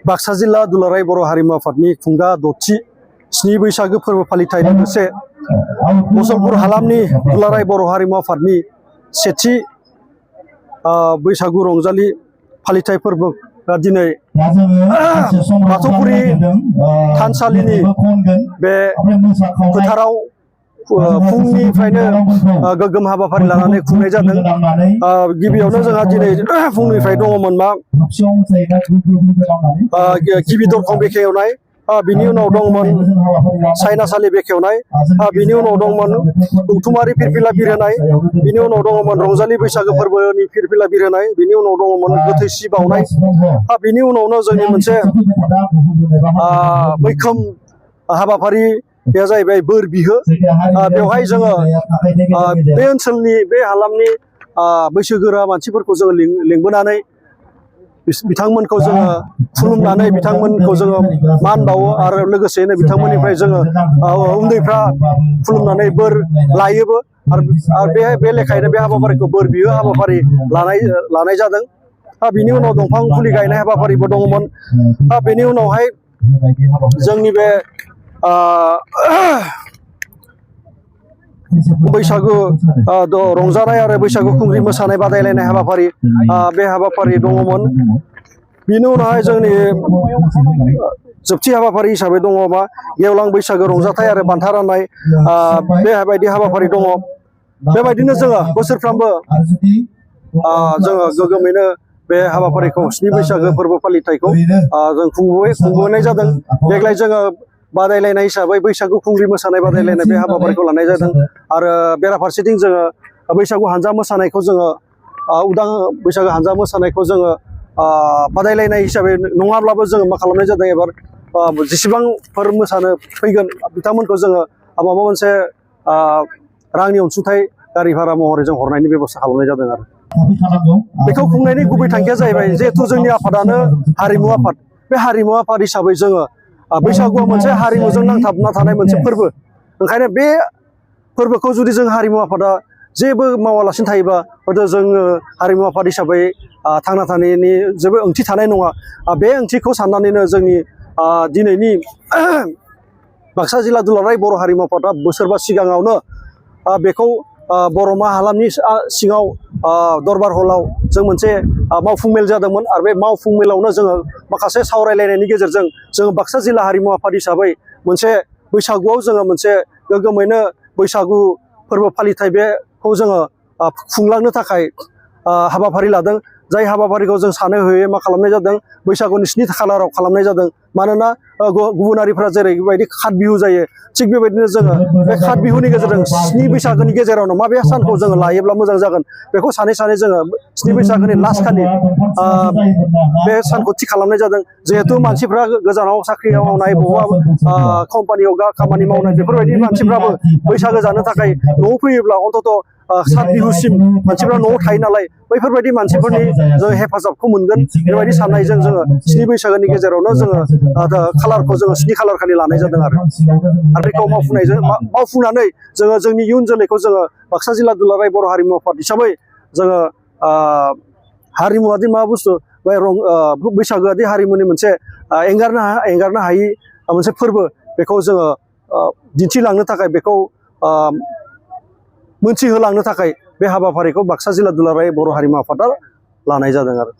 बाक्सा जिल्ला दुलाराय बर' हारिमु आफादनि खुंगा दथि स्नि बैसागो फोरबो फालिथाय लोगोसे मुसलपुर हालामनि दुलाराय बर' हारिमु आफादनि सेथि बैसागु रंजालि फालिथाय फोरबोआ दिनै बाथौफुरि थानसालिनि बे फोथाराव फुंनिफ्रायनो गोगोम हाबाफारि लानानै खुंनाय जादों। गिबियावनो जोंहा दिनै फुंनिफ्राय दङमोन मा गिबि दरखं बेखेवनाय, बिनि उनाव दंमोन सायनासालि बेखेवनाय, बिनि उनाव दंमोन गौथुमारि फिरफिला बिरहोनाय, बिनि उनाव दङमोन रंजालि बैसागो फोरबोनि फिरफिला बिरहोनाय, बिनि उनाव दङमोन गोथैसि बावनाय, बिनि उनावनो जोंनि मोनसे मैखोम हाबाफारि बेयो जाहैबाय बोर बिहो। बेवहाय जोङो बे ओनसोलनि बे हालामनि बैसोगोरा मानसिफोरखौ जोङो लिंबोनानै बिथांमोनखौ जोङो खुलुमनानै बिथांमोनखौ जोङो मान बावो आरो लोगोसेनो बिथांमोननिफ्राय जोङो उन्दैफ्रा खुलुमनानै बोर लायोबो आरो बे लेखायैनो बे हाबाफारिखौ बोर बिहो हाबाफारि लानाय जादों। बिनि उनाव दंफां फुलि गायनाय हाबाफारिबो दङमोन। बेनि उनावहाय जोंनि बे बैसागु रंजानाय आरो बैसागु खुंग्रि मोसानाय बादायलायनाय हाबाफारि बे हाबाफारि दङमोन। बिनि उनावहाय जोंनि जोबथि हाबाफारि हिसाबै दङ मा गेवलां बैसागो रंजाथाइ आरो बान्था राननाय, बेबायदि हाबाफारि दङ। बेबायदिनो जोङो बोसोरफ्रोमबो जोङो गोगोमैनो बे हाबाफारिखौ स्नि बैसागो फोरबो फालिथायखौ जों खुंबोनाय जादों। देग्लाय जोङो बादायलायनाय हिसाबै बैसागु खुंग्रि मोसानाय बादायलायनाय बे हाबाफारिखौ लानाय जादों आरो बेराफारसेथिं जोङो बैसागु हानजा मोसानायखौ जोङो उदां बैसागु हानजा मोसानायखौ जोङो बादायलायनाय हिसाबै नङाब्लाबो जोङो मा खालामनाय जादों एबार जेसेबांफोर मोसानो फैगोन बिथांमोनखौ जोङो माबा मोनसे रांनि अनसुंथाइ गारि भारा महरै जों हरनायनि बेबस्था खालामनाय जादों आरो बेखौ खुंनायनि गुबै थांखिया जाहैबाय जिहेथु जोंनि आफादानो हारिमु आफाद, बे हारिमु आफाद हिसाबै जोङो बैसागुआ मोनसे हारिमुजों नांथाबना थानाय मोनसे फोरबो। ओंखायनो बे फोरबोखौ जुदि जों हारिमु आफादा जेबो मावालासिनो थायोबा हयथ' जोङो हारिमु आफाद हिसाबै थांना थानायनि जेबो ओंथि थानाय नङा। बे ओंथिखौ साननानैनो जोंनि दिनैनि बाक्सा जिल्ला दुलाराय बर' हारिमु आफादा बोसोरबा सिगाङावनो बेखौ बर'मा हालामनि सिङाव दरबार हलाव जों मोनसे मावफुं मेल जादोंमोन आरो बे मावफुं मेलावनो जोङो माखासे सावरायलायनायनि गेजेरजों जोङो बाक्सा जिल्ला हारिमु आफाद हिसाबै मोनसे बैसागुआव जोङो मोनसे गोगोमैनो बैसागु फोरबो फालिथाय बेखौ जोङो खुंलांनो थाखाय हाबाफारि लादों। जाय हाबाफारिखौ जों सानै हयै मा खालामनाय जादों बैसागुनि 7 खालाराव खालामनाय जादों। मानोना गुबुनारिफ्रा जेरैबायदि खात बिहु जायो थिग बेबायदिनो जोङो बे खात बिहुनि गेजेरजों 7 बैसागोनि गेजेरावनो माबे सानखौ जोङो लायोब्ला मोजां जागोन बेखौ सानै जोङो 7 बैसागोनि लास्ट खालि बे सानखौ थि खालामनाय जादों। जिहेथु मानसिफ्रा गोजानाव साख्रि मावनाय बबेबा कम्पानियाव खामानि मावनाय बेफोरबायदि मानसिफ्राबो बैसागो जानो थाखाय न'आव फैयोब्ला अन्तत' सात बिहुसिम मानसिफ्रा न'आव थायो नालाय बैफोरबायदि मानसिफोरनि जों हेफाजाबखौ मोनगोन बेबायदि साननायजों जोङो 7 बैसागोनि गेजेरावनो जोङो खालारखौ जोङो 7 खालार खालि लानाय जादों आरो बेखौ मावफुंनानै जोङो जोंनि इयुन जोलैखौ जोङो बाक्सा जिल्ला दुलाराय बर' हारिमु आफाद हिसाबै जोङो हारिमुआदि मा बुस्थु बैसागोआदि हारिमुनि मोनसे एंगारनो हायि मोनसे फोरबो, बेखौ जोङो दिन्थिलांनो थाखाय बेखौ मोनथिहोलांनो थाखाय बे हाबाफारिखौ बाक्सा जिल्ला दुलाराय बर' हारिमु आफादा लानाय जादों आरो